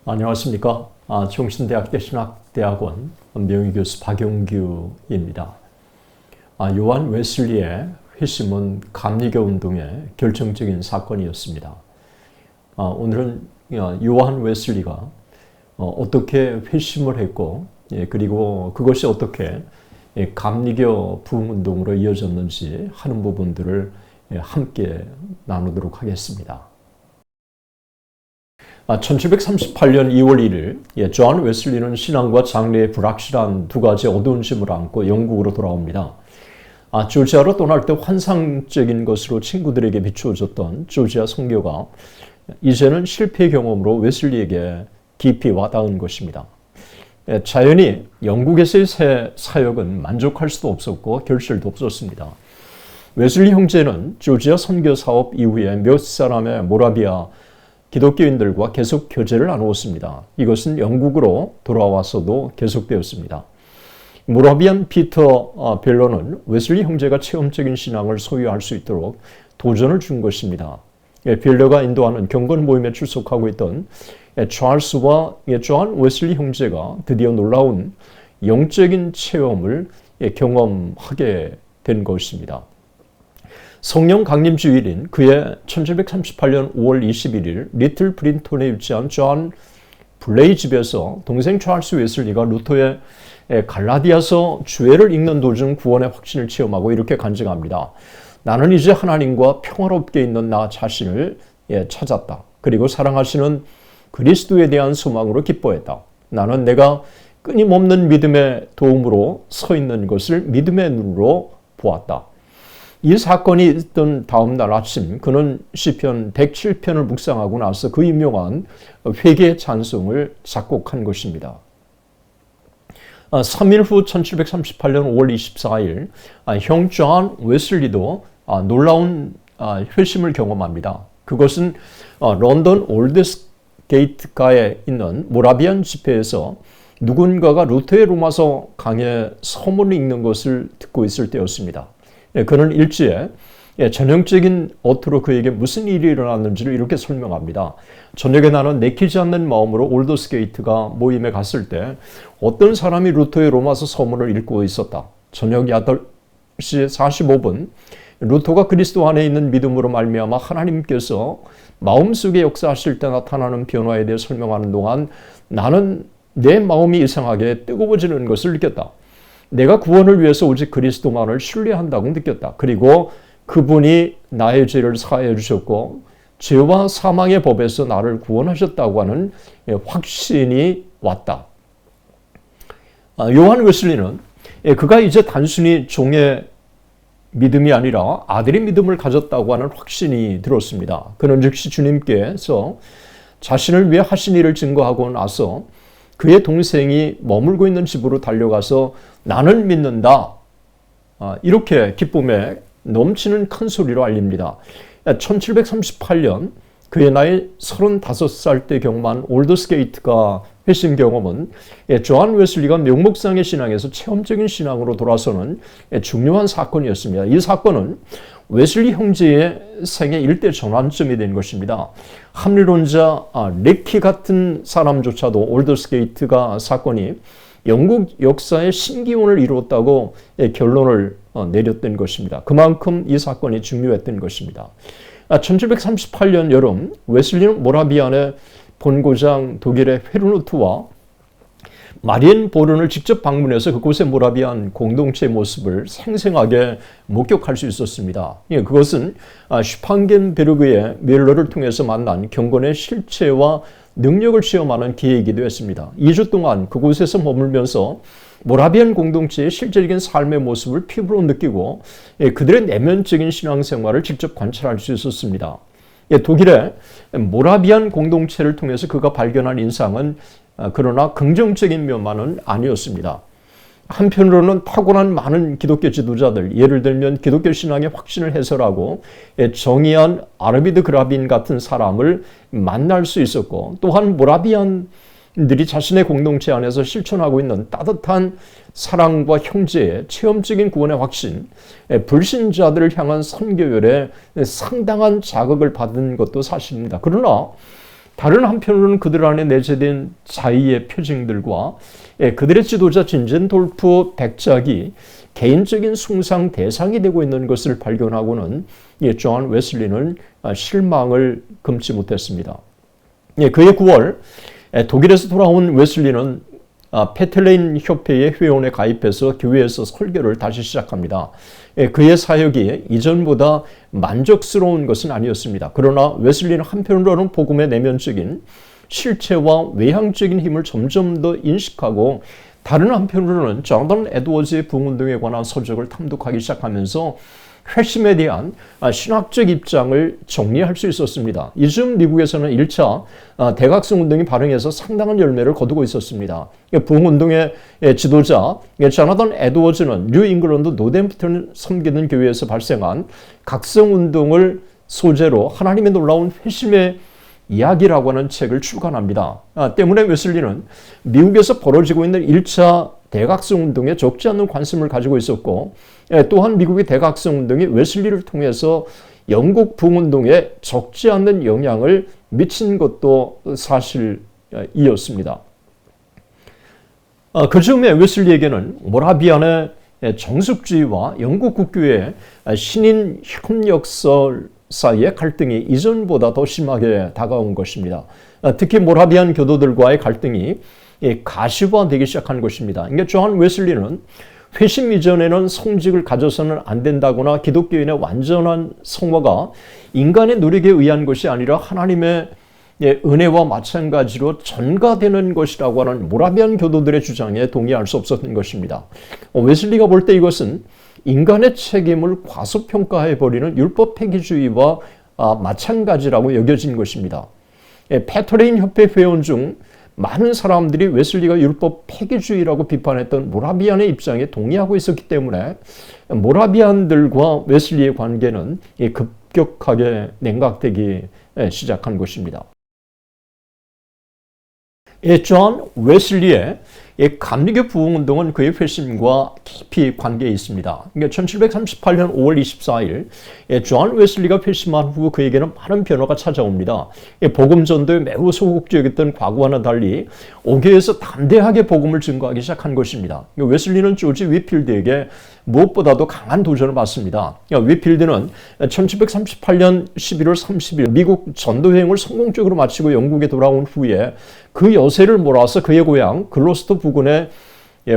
안녕하십니까. 정신대학대 신학대학원 명의교수 박용규입니다. 요한 웨슬리의 회심은 감리교 운동의 결정적인 사건이었습니다. 오늘은 요한 웨슬리가 어떻게 회심을 했고, 그리고 그것이 어떻게 감리교 부흥운동으로 이어졌는지 하는 부분들을 함께 나누도록 하겠습니다. 1738년 2월 1일 존 웨슬리는 신앙과 장래의 불확실한 두 가지 어두운 짐을 안고 영국으로 돌아옵니다. 조지아로 떠날 때 환상적인 것으로 친구들에게 비추어졌던 조지아 선교가 이제는 실패 경험으로 웨슬리에게 깊이 와닿은 것입니다. 자연히 영국에서의 새 사역은 만족할 수도 없었고 결실도 없었습니다. 웨슬리 형제는 조지아 선교 사업 이후에 몇 사람의 모라비아 기독교인들과 계속 교제를 나누었습니다. 이것은 영국으로 돌아와서도 계속되었습니다. 모라비안 피터 벨러는 웨슬리 형제가 체험적인 신앙을 소유할 수 있도록 도전을 준 것입니다. 벨러가 인도하는 경건 모임에 출석하고 있던 찰스와 존 웨슬리 형제가 드디어 놀라운 영적인 체험을 경험하게 된 것입니다. 성령 강림 주일인 그해 1738년 5월 21일 리틀 브린톤에 위치한 존 블레이 집에서 동생 찰스 웨슬리가 루터의 갈라디아서 주애를 읽는 도중 구원의 확신을 체험하고 이렇게 간증합니다. 나는 이제 하나님과 평화롭게 있는 나 자신을 찾았다. 그리고 사랑하시는 그리스도에 대한 소망으로 기뻐했다. 나는 내가 끊임없는 믿음의 도움으로 서 있는 것을 믿음의 눈으로 보았다. 이 사건이 있던 다음 날 아침 그는 시편 107편을 묵상하고 나서 그 유명한 회개 찬송을 작곡한 것입니다. 3일 후 1738년 5월 24일 형 존 웨슬리도 놀라운 회심을 경험합니다. 그것은 런던 올드게이트가에 있는 모라비안 집회에서 누군가가 루터의 로마서 강의 서문을 읽는 것을 듣고 있을 때였습니다. 그는 일지에 전형적인 어투로 그에게 무슨 일이 일어났는지를 이렇게 설명합니다. 저녁에 나는 내키지 않는 마음으로 올더스게이트가 모임에 갔을 때 어떤 사람이 루터의 로마서 서문을 읽고 있었다. 저녁 8시 45분 루터가 그리스도 안에 있는 믿음으로 말미암아 하나님께서 마음속에 역사하실 때 나타나는 변화에 대해 설명하는 동안 나는 내 마음이 이상하게 뜨거워지는 것을 느꼈다. 내가 구원을 위해서 오직 그리스도만을 신뢰한다고 느꼈다. 그리고 그분이 나의 죄를 사하여 주셨고 죄와 사망의 법에서 나를 구원하셨다고 하는 확신이 왔다. 요한 웨슬리는 그가 이제 단순히 종의 믿음이 아니라 아들의 믿음을 가졌다고 하는 확신이 들었습니다. 그는 즉시 주님께서 자신을 위해 하신 일을 증거하고 나서 그의 동생이 머물고 있는 집으로 달려가서 나는 믿는다. 이렇게 기쁨에 넘치는 큰 소리로 알립니다. 1738년 그의 나이 35살 때 경험한 올더스게이트가 회심 경험은 존 웨슬리가 명목상의 신앙에서 체험적인 신앙으로 돌아서는 중요한 사건이었습니다. 이 사건은 웨슬리 형제의 생애 일대 전환점이 된 것입니다. 합리론자 레키 같은 사람조차도 올더스게이트가 사건이 영국 역사의 신기원을 이루었다고 결론을 내렸던 것입니다. 그만큼 이 사건이 중요했던 것입니다. 1738년 여름 웨슬리는 모라비안의 본고장 독일의 헤르누트와 마리엔보른을 직접 방문해서 그곳의 모라비안 공동체의 모습을 생생하게 목격할 수 있었습니다. 그것은 슈판겐베르그의 멜러를 통해서 만난 경건의 실체와 능력을 체험하는 기회이기도 했습니다. 2주 동안 그곳에서 머물면서 모라비안 공동체의 실질적인 삶의 모습을 피부로 느끼고 그들의 내면적인 신앙생활을 직접 관찰할 수 있었습니다. 독일의 모라비안 공동체를 통해서 그가 발견한 인상은 그러나 긍정적인 면만은 아니었습니다. 한편으로는 타고난 많은 기독교 지도자들, 예를 들면 기독교 신앙의 확신을 해설하고 정의한 아르비드 그라빈 같은 사람을 만날 수 있었고, 또한 모라비안들이 자신의 공동체 안에서 실천하고 있는 따뜻한 사랑과 형제의 체험적인 구원의 확신, 불신자들을 향한 선교열에 상당한 자극을 받은 것도 사실입니다. 그러나 다른 한편으로는 그들 안에 내재된 자의의 표징들과 그들의 지도자 진젠돌프 백작이 개인적인 숭상 대상이 되고 있는 것을 발견하고는 존 웨슬리는 실망을 금치 못했습니다. 그해 9월 독일에서 돌아온 웨슬리는 페텔레인 협회의 회원에 가입해서 교회에서 설교를 다시 시작합니다. 그의 사역이 이전보다 만족스러운 것은 아니었습니다. 그러나 웨슬리는 한편으로는 복음의 내면적인 실체와 외향적인 힘을 점점 더 인식하고 다른 한편으로는 조나단 에드워즈의 부흥운동에 관한 서적을 탐독하기 시작하면서 회심에 대한 신학적 입장을 정리할 수 있었습니다. 이즈음 미국에서는 1차 대각성 운동이 발흥해서 상당한 열매를 거두고 있었습니다. 부흥운동의 지도자 조나단 에드워즈는 뉴 잉글랜드 노댐프턴을 섬기는 교회에서 발생한 각성운동을 소재로 하나님의 놀라운 회심의 이야기라고 하는 책을 출간합니다. 때문에 웨슬리는 미국에서 벌어지고 있는 1차 대각성 운동에 적지 않은 관심을 가지고 있었고, 또한 미국의 대각성 운동이 웨슬리를 통해서 영국 부흥운동에 적지 않는 영향을 미친 것도 사실이었습니다. 그 즈음에 웨슬리에게는 모라비안의 정숙주의와 영국 국교의 신인 협력설 사이의 갈등이 이전보다 더 심하게 다가온 것입니다. 특히 모라비안 교도들과의 갈등이 가시화되기 시작한 것입니다. 그러니까 존 웨슬리는 회심 이전에는 성직을 가져서는 안 된다거나 기독교인의 완전한 성화가 인간의 노력에 의한 것이 아니라 하나님의 은혜와 마찬가지로 전가되는 것이라고 하는 모라비안 교도들의 주장에 동의할 수 없었던 것입니다. 웨슬리가 볼 때 이것은 인간의 책임을 과소평가해버리는 율법 폐기주의와 마찬가지라고 여겨진 것입니다. 페터레인 협회 회원 중 많은 사람들이 웨슬리가 율법 폐기주의라고 비판했던 모라비안의 입장에 동의하고 있었기 때문에 모라비안들과 웨슬리의 관계는 급격하게 냉각되기 시작한 것입니다. 존 웨슬리의 감리교 부흥운동은 그의 회심과 깊이 관계에 있습니다. 1738년 5월 24일 존 웨슬리가 회심한 후 그에게는 많은 변화가 찾아옵니다. 복음 전도에 매우 소극적이었던 과거와는 달리 오교에서 담대하게 복음을 증거하기 시작한 것입니다. 웨슬리는 조지 위필드에게 무엇보다도 강한 도전을 받습니다. 위필드는 1738년 11월 30일 미국 전도여행을 성공적으로 마치고 영국에 돌아온 후에 그 여세를 몰아서 그의 고향 글로스터 부근의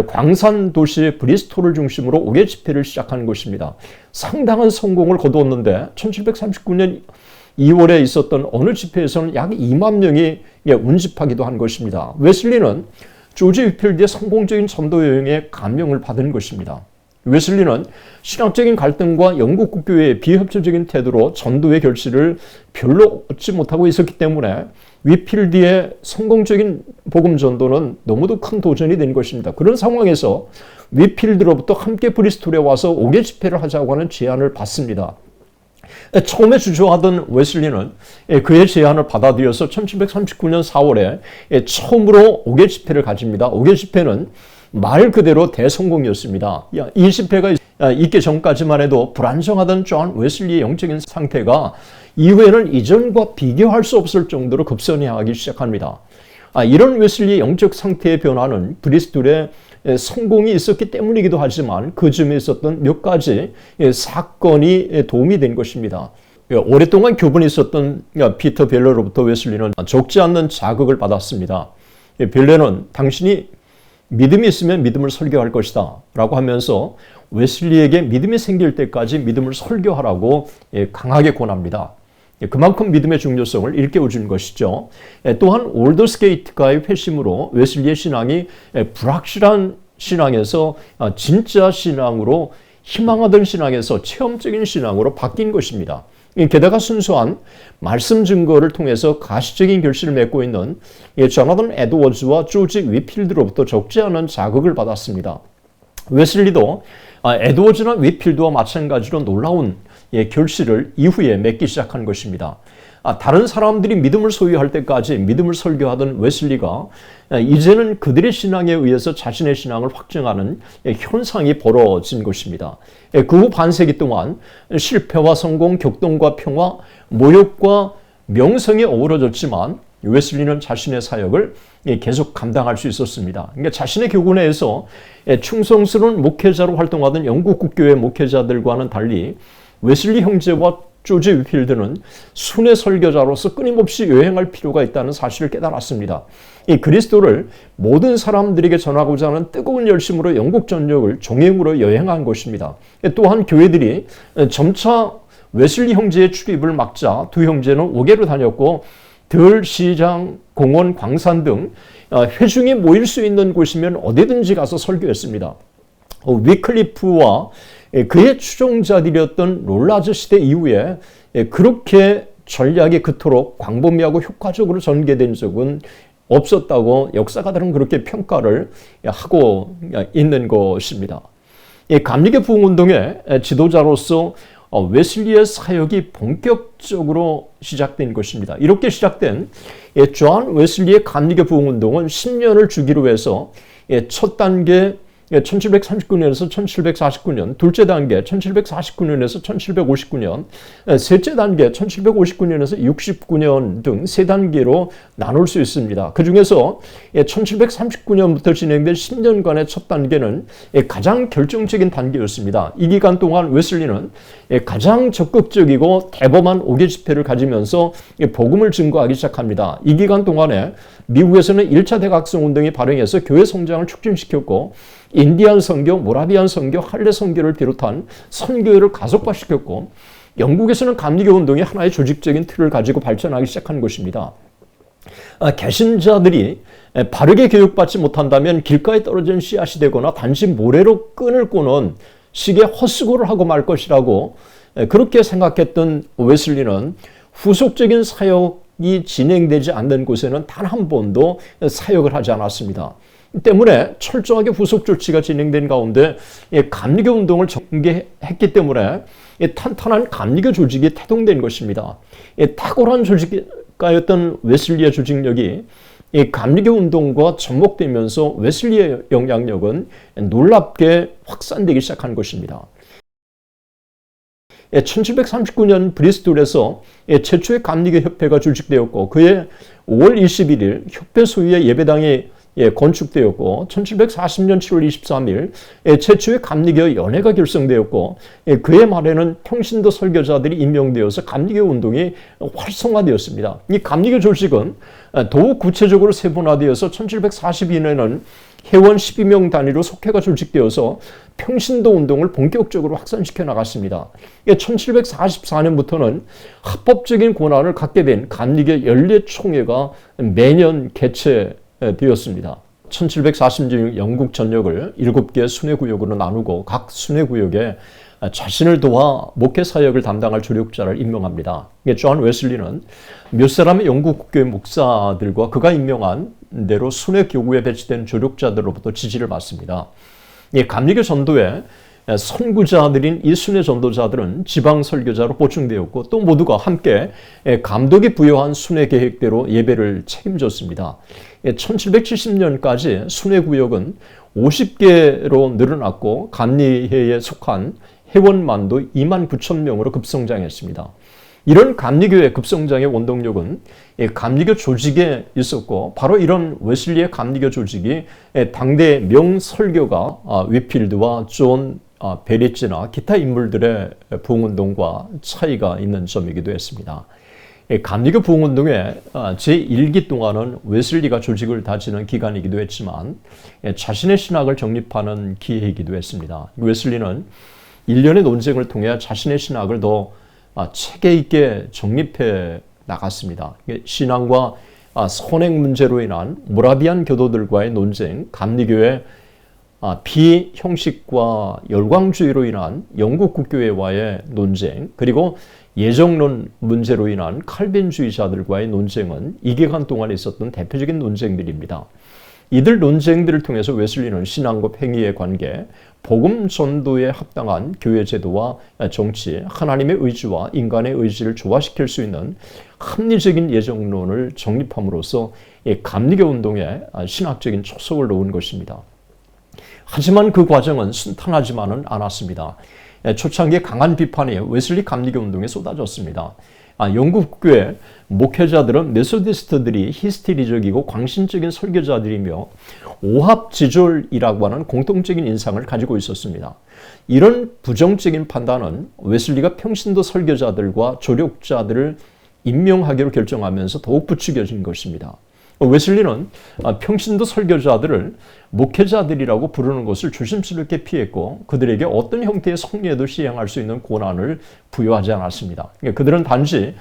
광산 도시 브리스톨을 중심으로 5개 집회를 시작한 것입니다. 상당한 성공을 거두었는데 1739년 2월에 있었던 어느 집회에서는 약 2만 명이 운집하기도 한 것입니다. 웨슬리는 조지 위필드의 성공적인 전도 여행에 감명을 받은 것입니다. 웨슬리는 신학적인 갈등과 영국 국교의 비협조적인 태도로 전도의 결실을 별로 얻지 못하고 있었기 때문에 위필드의 성공적인 복음 전도는 너무도 큰 도전이 된 것입니다. 그런 상황에서 위필드로부터 함께 브리스톨에 와서 5개 집회를 하자고 하는 제안을 받습니다. 처음에 주저하던 웨슬리는 그의 제안을 받아들여서 1739년 4월에 처음으로 5개 집회를 가집니다. 5개 집회는 말 그대로 대성공이었습니다. 이 집회가 있기 전까지만 해도 불안정하던 존 웨슬리의 영적인 상태가 이후에는 이전과 비교할 수 없을 정도로 급선이 하기 시작합니다. 이런 웨슬리의 영적 상태의 변화는 브리스톨의 성공이 있었기 때문이기도 하지만 그 즈음에 있었던 몇 가지 사건이 도움이 된 것입니다. 오랫동안 교분이 있었던 피터 벨러로부터 웨슬리는 적지 않는 자극을 받았습니다. 벨러는 당신이 믿음이 있으면 믿음을 설교할 것이다 라고 하면서 웨슬리에게 믿음이 생길 때까지 믿음을 설교하라고 강하게 권합니다. 그만큼 믿음의 중요성을 일깨워 준 것이죠. 또한 올더스게이트가의 회심으로 웨슬리의 신앙이 불확실한 신앙에서 진짜 신앙으로, 희망하던 신앙에서 체험적인 신앙으로 바뀐 것입니다. 게다가 순수한 말씀 증거를 통해서 가시적인 결실을 맺고 있는 조나단 에드워즈와 조지 위필드로부터 적지 않은 자극을 받았습니다. 웨슬리도 에드워즈나 위필드와 마찬가지로 놀라운 결실을 이후에 맺기 시작한 것입니다. 다른 사람들이 믿음을 소유할 때까지 믿음을 설교하던 웨슬리가 이제는 그들의 신앙에 의해서 자신의 신앙을 확증하는 현상이 벌어진 것입니다. 그 후 반세기 동안 실패와 성공, 격동과 평화, 모욕과 명성이 어우러졌지만 웨슬리는 자신의 사역을 계속 감당할 수 있었습니다. 그러니까 자신의 교구 내에서 충성스러운 목회자로 활동하던 영국 국교회 목회자들과는 달리 웨슬리 형제와 조지 위필드는 순회 설교자로서 끊임없이 여행할 필요가 있다는 사실을 깨달았습니다. 이 그리스도를 모든 사람들에게 전하고자 하는 뜨거운 열심으로 영국 전역을 종행으로 여행한 것입니다. 또한 교회들이 점차 웨슬리 형제의 출입을 막자 두 형제는 5개로 다녔고 들, 시장, 공원, 광산 등 회중이 모일 수 있는 곳이면 어디든지 가서 설교했습니다. 위클리프와 그의 추종자들이었던 롤라즈 시대 이후에 그렇게 전략이 그토록 광범위하고 효과적으로 전개된 적은 없었다고 역사가들은 그렇게 평가를 하고 있는 것입니다. 감리교 부흥운동의 지도자로서 웨슬리의 사역이 본격적으로 시작된 것입니다. 이렇게 시작된 존 웨슬리의 감리교 부흥운동은 10년을 주기로 해서 첫 단계 1739년에서 1749년, 둘째 단계 1749년에서 1759년, 셋째 단계 1759년에서 69년 등 세 단계로 나눌 수 있습니다. 그 중에서 1739년부터 진행된 10년간의 첫 단계는 가장 결정적인 단계였습니다. 이 기간 동안 웨슬리는 가장 적극적이고 대범한 5개 집회를 가지면서 복음을 증거하기 시작합니다. 이 기간 동안에 미국에서는 1차 대각성 운동이 발행해서 교회 성장을 촉진시켰고 인디안 선교, 모라비안 선교, 할례 선교를 비롯한 선교를 가속화시켰고 영국에서는 감리교 운동이 하나의 조직적인 틀을 가지고 발전하기 시작한 것입니다. 개신자들이 바르게 교육받지 못한다면 길가에 떨어진 씨앗이 되거나 단지 모래로 끈을 꼬는 식의 헛수고를 하고 말 것이라고 그렇게 생각했던 웨슬리는 후속적인 사역이 진행되지 않는 곳에는 단 한 번도 사역을 하지 않았습니다. 때문에 철저하게 후속 조치가 진행된 가운데 감리교 운동을 전개했기 때문에 탄탄한 감리교 조직이 태동된 것입니다. 탁월한 조직가였던 웨슬리의 조직력이 감리교 운동과 접목되면서 웨슬리의 영향력은 놀랍게 확산되기 시작한 것입니다. 1739년 브리스톨에서 최초의 감리교 협회가 조직되었고 그해 5월 21일 협회 소유의 예배당이 건축되었고 1740년 7월 23일 최초의 감리교 연회가 결성되었고 그해 말에는 평신도 설교자들이 임명되어서 감리교 운동이 활성화되었습니다. 이 감리교 조직은 더욱 구체적으로 세분화되어서 1742년에는 회원 12명 단위로 속회가 조직되어서 평신도 운동을 본격적으로 확산시켜 나갔습니다. 1744년부터는 합법적인 권한을 갖게 된 감리교 연례총회가 매년 개최되었습니다. 1740년 영국 전역을 7개 순회구역으로 나누고 각 순회구역에 자신을 도와 목회 사역을 담당할 조력자를 임명합니다. 존 웨슬리는 몇 사람의 영국 국교회 목사들과 그가 임명한 대로 순회교구에 배치된 조력자들로부터 지지를 받습니다. 감리교 전도에 선구자들인 이 순회 전도자들은 지방 설교자로 보충되었고 또 모두가 함께 감독이 부여한 순회 계획대로 예배를 책임졌습니다. 1770년까지 순회 구역은 50개로 늘어났고 감리회에 속한 회원만도 2만 9천 명으로 급성장했습니다. 이런 감리교의 급성장의 원동력은 감리교 조직에 있었고 바로 이런 웨슬리의 감리교 조직이 당대 명설교가 위필드와 존 베리지나 기타 인물들의 부흥운동과 차이가 있는 점이기도 했습니다. 감리교 부흥운동의 제1기 동안은 웨슬리가 조직을 다지는 기간이기도 했지만 자신의 신학을 정립하는 기회이기도 했습니다. 웨슬리는 일련의 논쟁을 통해 자신의 신학을 더 체계 있게 정립해 나갔습니다. 신앙과 선행 문제로 인한 모라비안 교도들과의 논쟁, 감리교의 비형식과 열광주의로 인한 영국 국교회와의 논쟁, 그리고 예정론 문제로 인한 칼빈주의자들과의 논쟁은 이 기간 동안 있었던 대표적인 논쟁들입니다. 이들 논쟁들을 통해서 웨슬리는 신앙과 행위의 관계, 복음 전도에 합당한 교회 제도와 정치, 하나님의 의지와 인간의 의지를 조화시킬 수 있는 합리적인 예정론을 정립함으로써 감리교 운동에 신학적인 초석을 놓은 것입니다. 하지만 그 과정은 순탄하지만은 않았습니다. 초창기에 강한 비판이 웨슬리 감리교 운동에 쏟아졌습니다. 영국 교회 목회자들은 메소디스트들이 히스테리적이고 광신적인 설교자들이며 오합지졸이라고 하는 공통적인 인상을 가지고 있었습니다. 이런 부정적인 판단은 웨슬리가 평신도 설교자들과 조력자들을 임명하기로 결정하면서 더욱 부추겨진 것입니다. 웨슬리는 평신도 설교자들을 목회자들이라고 부르는 것을 조심스럽게 피했고 그들에게 어떤 형태의 성례도 시행할 수 있는 권한을 부여하지 않았습니다. 그들은 단지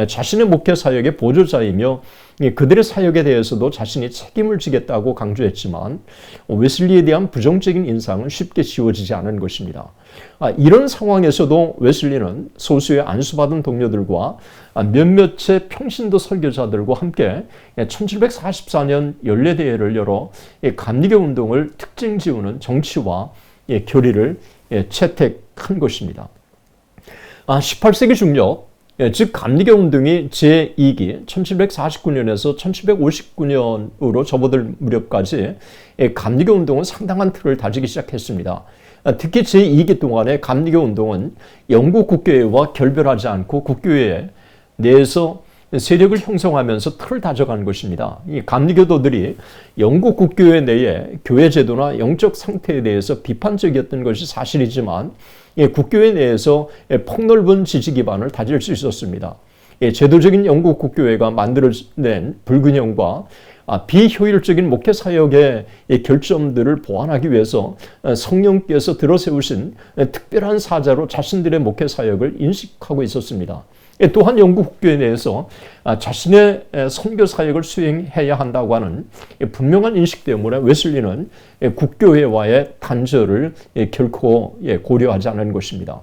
자신의 목회 사역의 보조자이며 그들의 사역에 대해서도 자신이 책임을 지겠다고 강조했지만 웨슬리에 대한 부정적인 인상은 쉽게 지워지지 않은 것입니다. 이런 상황에서도 웨슬리는 소수의 안수받은 동료들과 몇몇의 평신도 설교자들과 함께 1744년 연례대회를 열어 감리교 운동을 특징 지우는 정치와 교리를 채택한 것입니다. 18세기 중엽, 즉 감리교 운동이 제2기 1749년에서 1759년으로 접어들 무렵까지 감리교 운동은 상당한 틀을 다지기 시작했습니다. 특히 제2기 동안에 감리교 운동은 영국 국교회와 결별하지 않고 국교회 내에서 세력을 형성하면서 틀을 다져간 것입니다. 이 감리교도들이 영국 국교회 내에 교회 제도나 영적 상태에 대해서 비판적이었던 것이 사실이지만 국교회 내에서 폭넓은 지지 기반을 다질 수 있었습니다. 제도적인 영국 국교회가 만들어낸 불균형과 비효율적인 목회 사역의 결점들을 보완하기 위해서 성령께서 들어세우신 특별한 사자로 자신들의 목회 사역을 인식하고 있었습니다. 또한 영국 국교회 내에서 자신의 선교 사역을 수행해야 한다고 하는 분명한 인식 때문에 웨슬리는 국교회와의 단절을 결코 고려하지 않은 것입니다.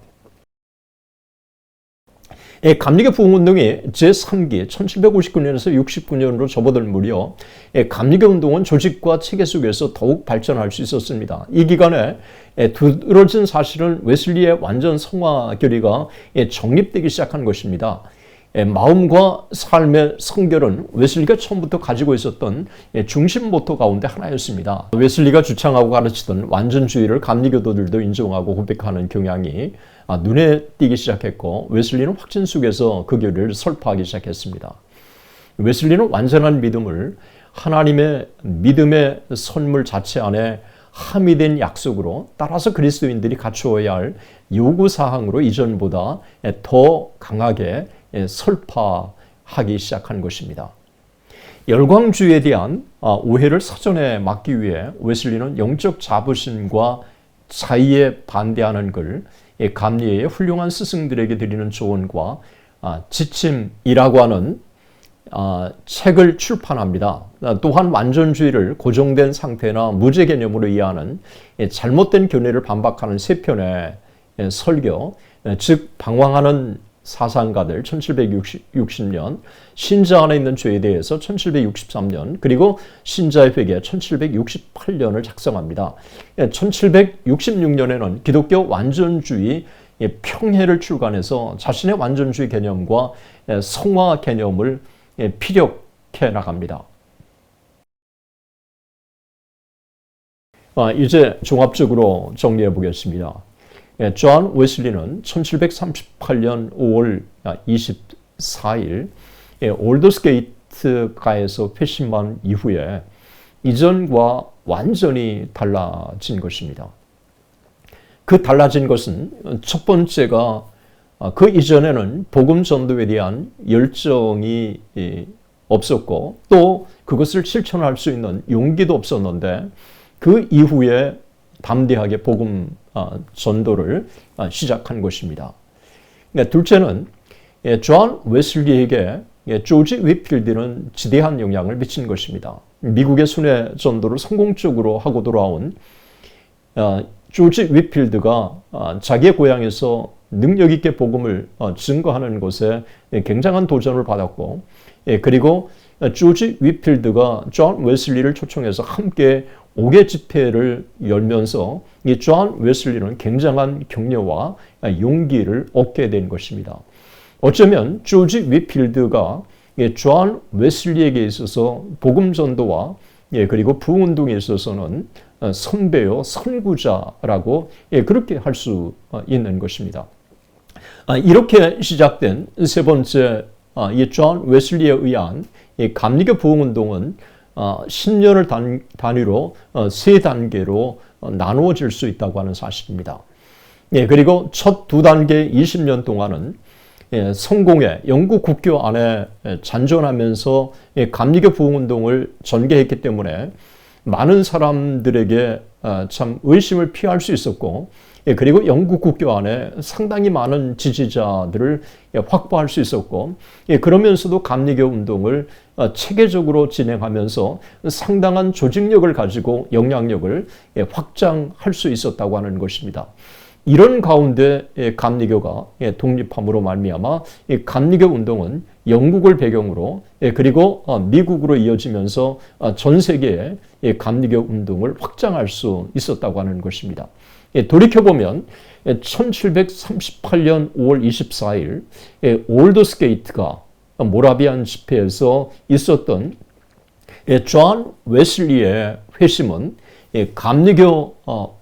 감리교 부흥운동이 제3기 1759년에서 69년으로 접어들 무렵 감리교 운동은 조직과 체계 속에서 더욱 발전할 수 있었습니다. 이 기간에 두드러진 사실은 웨슬리의 완전 성화 교리가 정립되기 시작한 것입니다. 마음과 삶의 성결은 웨슬리가 처음부터 가지고 있었던 중심 모토 가운데 하나였습니다. 웨슬리가 주창하고 가르치던 완전주의를 감리교도들도 인정하고 고백하는 경향이 눈에 띄기 시작했고 웨슬리는 확신 속에서 그 교리를 설파하기 시작했습니다. 웨슬리는 완전한 믿음을 하나님의 믿음의 선물 자체 안에 함의된 약속으로 따라서 그리스도인들이 갖추어야 할 요구사항으로 이전보다 더 강하게 설파하기 시작한 것입니다. 열광주의에 대한 오해를 사전에 막기 위해 웨슬리는 영적 자부심과 자의에 반대하는 글 감리회의 훌륭한 스승들에게 드리는 조언과 지침이라고 하는 책을 출판합니다. 또한 완전주의를 고정된 상태나 무죄 개념으로 이해하는 잘못된 견해를 반박하는 3편의 설교, 즉 방황하는 사상가들 1760년, 신자 안에 있는 죄에 대해서 1763년, 그리고 신자의 회개 1768년을 작성합니다. 1766년에는 기독교 완전주의 평해를 출간해서 자신의 완전주의 개념과 성화 개념을 피력해 나갑니다. 이제 종합적으로 정리해 보겠습니다. 존 웨슬리는 1738년 5월 24일 올더스게이트가에서 회심한 이후에 이전과 완전히 달라진 것입니다. 그 달라진 것은 첫 번째가 그 이전에는 복음 전도에 대한 열정이 없었고 또 그것을 실천할 수 있는 용기도 없었는데 그 이후에 담대하게 복음 전도를 시작한 것입니다. 둘째는 존 웨슬리에게 조지 위필드는 지대한 영향을 미친 것입니다. 미국의 순회 전도를 성공적으로 하고 돌아온 조지 위필드가 자기의 고향에서 능력 있게 복음을 증거하는 것에 굉장한 도전을 받았고 그리고 조지 위필드가 존 웨슬리를 초청해서 함께 5개 집회를 열면서 이 존 웨슬리는 굉장한 격려와 용기를 얻게 된 것입니다. 어쩌면 조지 위필드가 존 웨슬리에게 있어서 복음 전도와 그리고 부흥운동에 있어서는 선배요 선구자라고 그렇게 할 수 있는 것입니다. 이렇게 시작된 세 번째 이 존 웨슬리에 의한 이 감리교 부흥운동은 10년을 단위로 세 단계로 나누어질 수 있다고 하는 사실입니다. 그리고 첫 두 단계 20년 동안은 성공회 영국 국교 안에 잔존하면서 감리교 부흥운동을 전개했기 때문에 많은 사람들에게 참 의심을 피할 수 있었고, 그리고 영국 국교 안에 상당히 많은 지지자들을 확보할 수 있었고, 그러면서도 감리교 운동을 체계적으로 진행하면서 상당한 조직력을 가지고 영향력을 확장할 수 있었다고 하는 것입니다. 이런 가운데 감리교가 독립함으로 말미암아 감리교 운동은 영국을 배경으로 그리고 미국으로 이어지면서 전 세계에 감리교 운동을 확장할 수 있었다고 하는 것입니다. 돌이켜보면 1738년 5월 24일 올더스게이트가 모라비안 집회에서 있었던 존 웨슬리의 회심은 감리교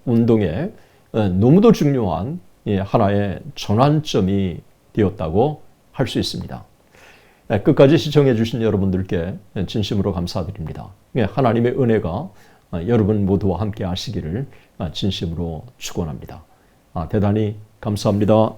운동의 너무도 중요한 하나의 전환점이 되었다고 할 수 있습니다. 끝까지 시청해 주신 여러분들께 진심으로 감사드립니다. 하나님의 은혜가 여러분 모두와 함께 하시기를 진심으로 축원합니다. 대단히 감사합니다.